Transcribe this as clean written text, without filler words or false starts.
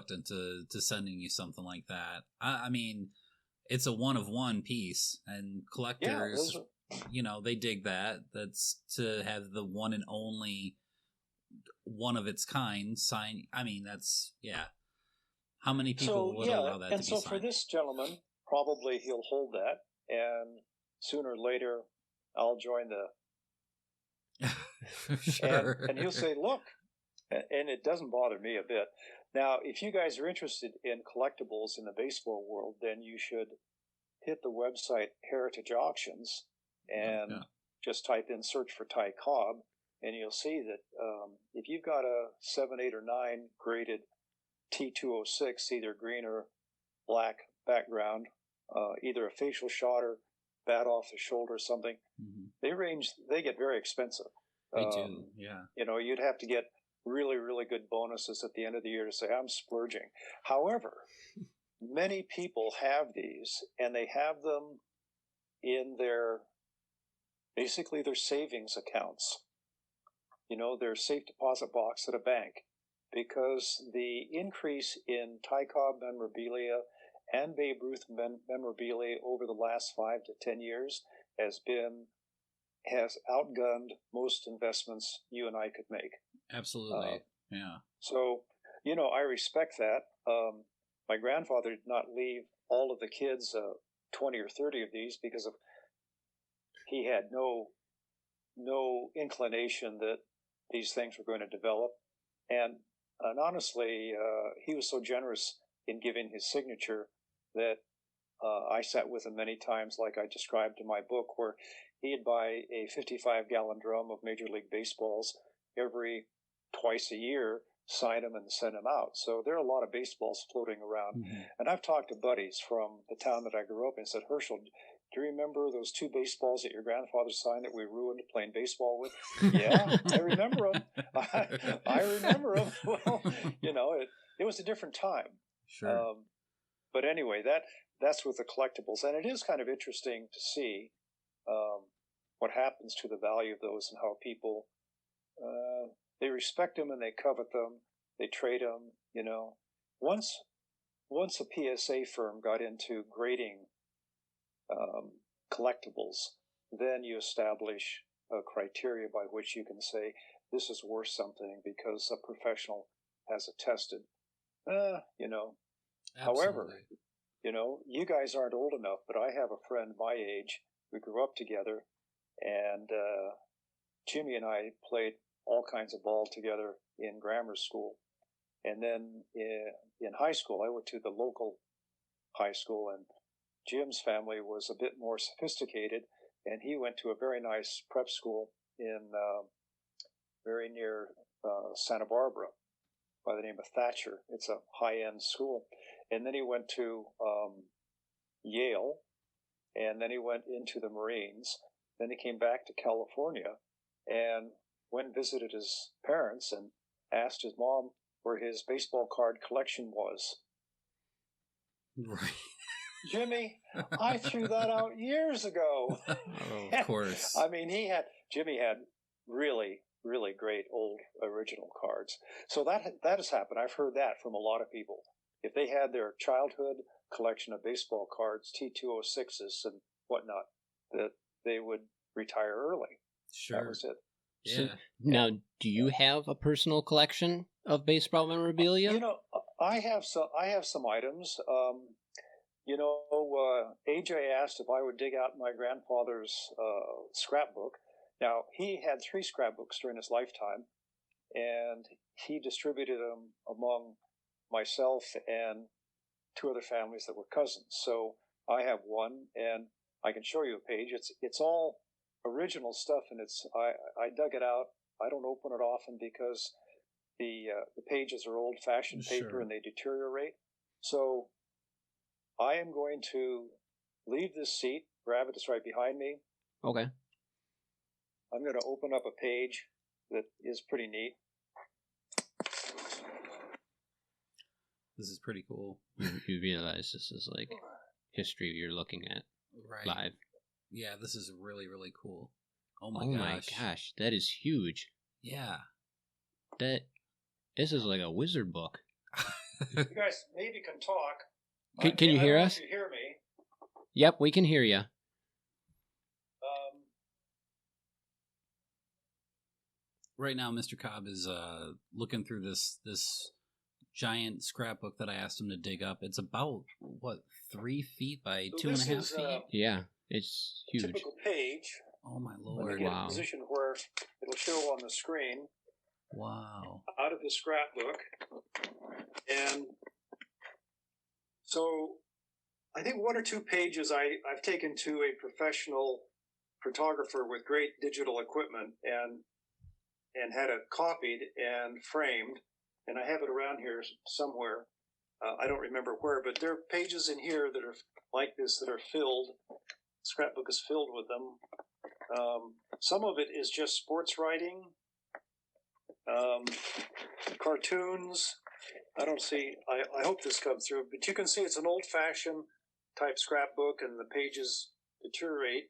reluctant to sending you something like that. I mean, it's a one of one piece, and collectors, they dig that. That's to have the one and only one of its kind sign. I mean, that's How many people would allow that to be signed? And so for this gentleman, probably he'll hold that, and sooner or later, I'll join the. Sure. And he'll say, "Look," and it doesn't bother me a bit. Now, if you guys are interested in collectibles in the baseball world, then you should hit the website Heritage Auctions and just type in search for Ty Cobb, and you'll see that if you've got a 7, 8, or 9 graded T206, either green or black background, either a facial shot or bat off the shoulder or something, they get very expensive. They do, yeah. You'd have to get really, really good bonuses at the end of the year to say, I'm splurging. However, many people have these, and they have them in basically their savings accounts. Their safe deposit box at a bank, because the increase in Ty Cobb memorabilia and Babe Ruth memorabilia over the last 5 to 10 years has outgunned most investments you and I could make. Absolutely, yeah. So, I respect that. My grandfather did not leave all of the kids 20 or 30 of these because he had no inclination that these things were going to develop. And honestly, he was so generous in giving his signature that I sat with him many times, like I described in my book, where he'd buy a 55-gallon drum of Major League Baseballs every twice a year, sign them, and send them out. So there are a lot of baseballs floating around. Mm-hmm. And I've talked to buddies from the town that I grew up in and said, Hershel, do you remember those 2 baseballs that your grandfather signed that we ruined playing baseball with? Yeah, I remember them. I remember them. Well, it was a different time. Sure. But anyway, that's with the collectibles. And it is kind of interesting to see what happens to the value of those and how people, they respect them and they covet them. They trade them, Once a PSA firm got into grading collectibles, then you establish a criteria by which you can say this is worth something because a professional has attested. However, you guys aren't old enough, but I have a friend my age. We grew up together, and Jimmy and I played all kinds of ball together in grammar school. And then in high school, I went to the local high school, and Jim's family was a bit more sophisticated, and he went to a very nice prep school in very near Santa Barbara by the name of Thatcher. It's a high-end school. And then he went to Yale, and then he went into the Marines. Then he came back to California and went and visited his parents and asked his mom where his baseball card collection was. Right. Jimmy, I threw that out years ago. Oh, of course. I mean, Jimmy had really, really great old original cards. So that has happened. I've heard that from a lot of people. If they had their childhood collection of baseball cards, T206s and whatnot, that they would retire early. Sure. That was it. Yeah. So, now, do you have a personal collection of baseball memorabilia? I have some items. AJ asked if I would dig out my grandfather's scrapbook. Now, he had 3 scrapbooks during his lifetime, and he distributed them among myself and 2 other families that were cousins. So I have one, and I can show you a page. It's all original stuff, and I dug it out. I don't open it often because the pages are old-fashioned paper and they deteriorate. So I am going to leave this seat, grab it, it's right behind me. Okay. I'm going to open up a page that is pretty neat. This is pretty cool. You realize this is like history you're looking at live. Yeah, this is really, really cool. Oh my gosh, that is huge. Yeah. This is like a wizard book. You guys maybe can talk. Can you hear us? Can you hear me? Yep, we can hear you. Right now, Mr. Cobb is looking through this giant scrapbook that I asked him to dig up. It's about, 3 feet by 2.5 feet? Yeah, it's huge. Typical page. Oh, my Lord. Let me get a position where it'll show on the screen. Wow. Out of the scrapbook. And so I think 1 or 2 pages I've taken to a professional photographer with great digital equipment and had it copied and framed. And I have it around here somewhere. I don't remember where, but there are pages in here that are like this that are filled. The scrapbook is filled with them. Some of it is just sports writing, cartoons. I don't see, I hope this comes through, but you can see it's an old-fashioned type scrapbook and the pages deteriorate.